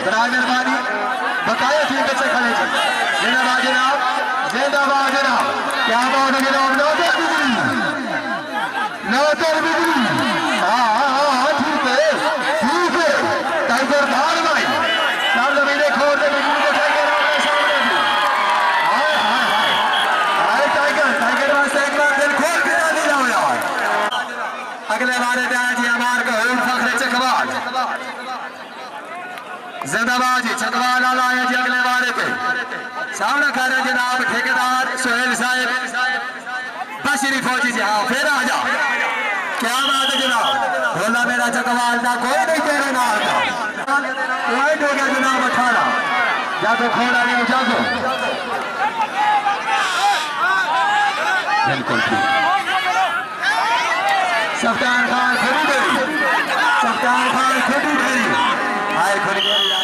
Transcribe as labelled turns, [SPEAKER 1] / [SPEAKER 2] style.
[SPEAKER 1] barrage मेहरबानी बकाया ठीक से खड़े थे जिंदाबाद जनाब क्या बात है जनाब नौतर बिजली हाँ ठीक है टाइगर धार भाई चार जमीने खोल दे बिजली को टाइगर आपके सामने भी हाय टाइगर वास्ते एक बार दिल खोल के नहीं जाओ यार अगले बारे में आज हमारे को हुन फखरे चकवाल जिंदाबाद जी चकवाल आला है जी अगले बारे पे सामने कर रहे जनाब ठेकेदार सोहेल साहब बशरी फौजी जी हाँ फिर आ जाओ क्या बात है जनाब बोला मेरा चकवाल था कोई नहीं तेरे नाल था वाइट हो गया जनाब 18 जाको खोड़ा नहीं जाको बिल्कुल ठीक सफ्तार खान खुदी आए खुदी